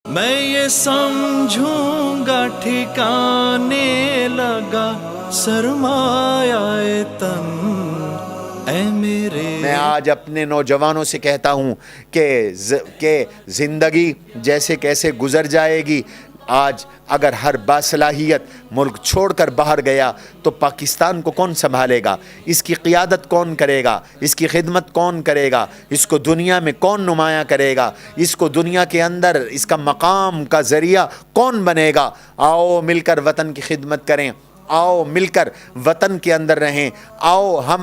میں یہ سمجھوں گا ٹھکانے لگا سرمایہ تن اے میرے. میں آج اپنے نوجوانوں سے کہتا ہوں کہ زندگی جیسے کیسے گزر جائے گی. آج اگر ہر باصلاحیت ملک چھوڑ کر باہر گیا تو پاکستان کو کون سنبھالے گا؟ اس کی قیادت کون کرے گا؟ اس کی خدمت کون کرے گا؟ اس کو دنیا میں کون نمایاں کرے گا؟ اس کو دنیا کے اندر اس کا مقام کا ذریعہ کون بنے گا؟ آؤ مل کر وطن کی خدمت کریں، آؤ مل کر وطن کے اندر رہیں، آؤ ہم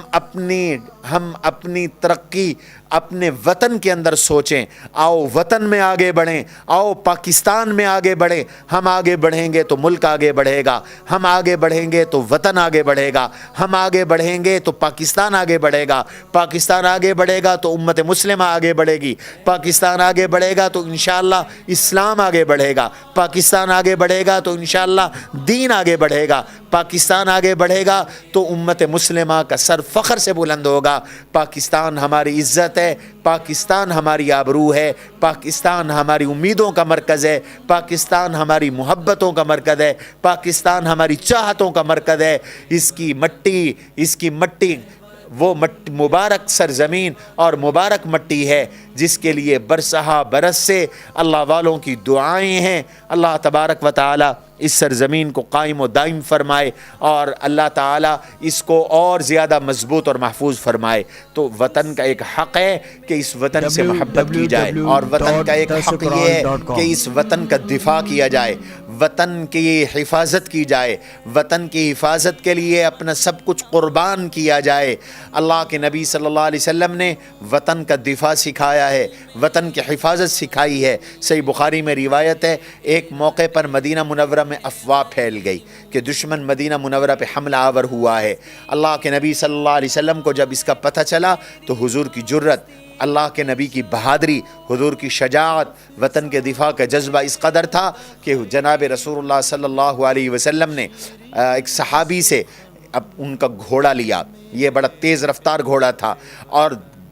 اپنی ترقی اپنے وطن کے اندر سوچیں، آؤ وطن میں آگے بڑھیں، آؤ پاکستان میں آگے بڑھیں. ہم آگے بڑھیں گے تو ملک آگے بڑھے گا، ہم آگے بڑھیں گے تو وطن آگے بڑھے گا، ہم آگے بڑھیں گے تو پاکستان آگے بڑھے گا، پاکستان آگے بڑھے گا تو امت مسلمہ آگے بڑھے گی، پاکستان آگے بڑھے گا تو انشاءاللہ اسلام آگے بڑھے گا، پاکستان آگے بڑھے گا تو انشاءاللہ دین آگے بڑھے گا، پاکستان آگے بڑھے گا تو امت مسلمہ کا سر فخر سے بلند ہوگا. پاکستان ہماری عزت ہے، پاکستان ہماری آبرو ہے، پاکستان ہماری امیدوں کا مرکز ہے، پاکستان ہماری محبتوں کا مرکز ہے، پاکستان ہماری چاہتوں کا مرکز ہے. اس کی مٹی وہ مبارک سرزمین اور مبارک مٹی ہے جس کے لیے برسہا برس سے اللہ والوں کی دعائیں ہیں. اللہ تبارک و تعالی اس سرزمین کو قائم و دائم فرمائے اور اللہ تعالیٰ اس کو اور زیادہ مضبوط اور محفوظ فرمائے. تو وطن کا ایک حق ہے کہ اس وطن سے محبت کی جائے، اور وطن کا ایک حق یہ ہے کہ اس وطن کا دفاع کیا جائے، وطن کی حفاظت کی جائے، وطن کی حفاظت کے لیے اپنا سب کچھ قربان کیا جائے. اللہ کے نبی صلی اللہ علیہ وسلم نے وطن کا دفاع سکھایا ہے، وطن کی حفاظت سکھائی ہے. صحیح بخاری میں روایت ہے، ایک موقع پر مدینہ منورہ میں افواہ پھیل گئی کہ دشمن مدینہ منورہ پہ حملہ آور ہوا ہے. اللہ کے نبی صلی اللہ علیہ وسلم کو جب اس کا پتہ چلا تو حضور کی جرت، اللہ کے نبی کی بہادری، حضور کی شجاعت، وطن کے دفاع کا جذبہ اس قدر تھا کہ جناب رسول اللہ صلی اللہ علیہ وسلم نے ایک صحابی سے اب ان کا گھوڑا لیا. یہ بڑا تیز رفتار گھوڑا تھا اور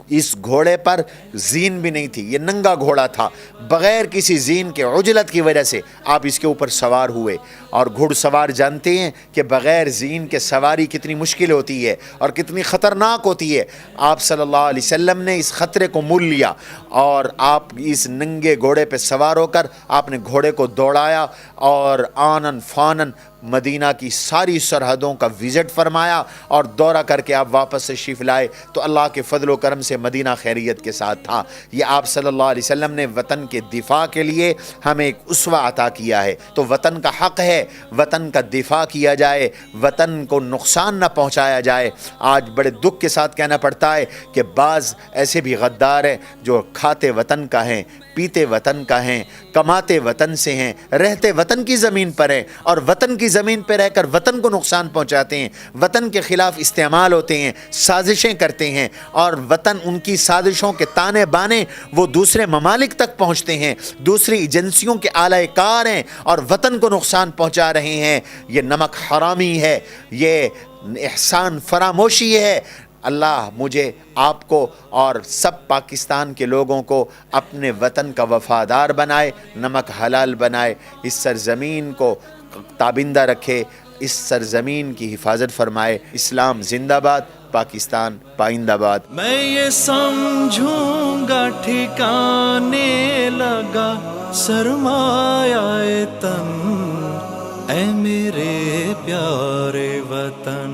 اس گھوڑے پر زین بھی نہیں تھی، یہ ننگا گھوڑا تھا. بغیر کسی زین کے عجلت کی وجہ سے آپ اس کے اوپر سوار ہوئے، اور گھڑ سوار جانتے ہیں کہ بغیر زین کے سواری کتنی مشکل ہوتی ہے اور کتنی خطرناک ہوتی ہے. آپ صلی اللہ علیہ وسلم نے اس خطرے کو مول لیا اور آپ اس ننگے گھوڑے پہ سوار ہو کر آپ نے گھوڑے کو دوڑایا اور آنن فانن مدینہ کی ساری سرحدوں کا وزٹ فرمایا اور دورہ کر کے آپ واپس سے تشریف لائے. تو اللہ کے فضل و کرم سے مدینہ خیریت کے ساتھ تھا. یہ آپ صلی اللہ علیہ وسلم نے وطن کے دفاع کے لیے ہمیں ایک اسوہ عطا کیا ہے. تو وطن کا حق ہے وطن کا دفاع کیا جائے، وطن کو نقصان نہ پہنچایا جائے. آج بڑے دکھ کے ساتھ کہنا پڑتا ہے کہ بعض ایسے بھی غدار ہیں جو کھاتے وطن کا ہیں، پیتے وطن کا ہیں، کماتے وطن سے ہیں، رہتے وطن کی زمین پر ہیں اور وطن کی زمین پہ رہ کر وطن کو نقصان پہنچاتے ہیں، وطن کے خلاف استعمال ہوتے ہیں، سازشیں کرتے ہیں، اور وطن ان کی سازشوں کے تانے بانے وہ دوسرے ممالک تک پہنچتے ہیں، دوسری ایجنسیوں کے اعلی کار ہیں اور وطن کو نقصان پہنچا رہے ہیں. یہ نمک حرامی ہے، یہ احسان فراموشی ہے. اللہ مجھے، آپ کو اور سب پاکستان کے لوگوں کو اپنے وطن کا وفادار بنائے، نمک حلال بنائے، اس سرزمین کو تابندہ رکھے، اس سرزمین کی حفاظت فرمائے. اسلام زندہ باد، پاکستان پائندہ باد. میں یہ سمجھوں گا ٹھکانے لگا سرمایہ تن اے میرے پیارے وطن.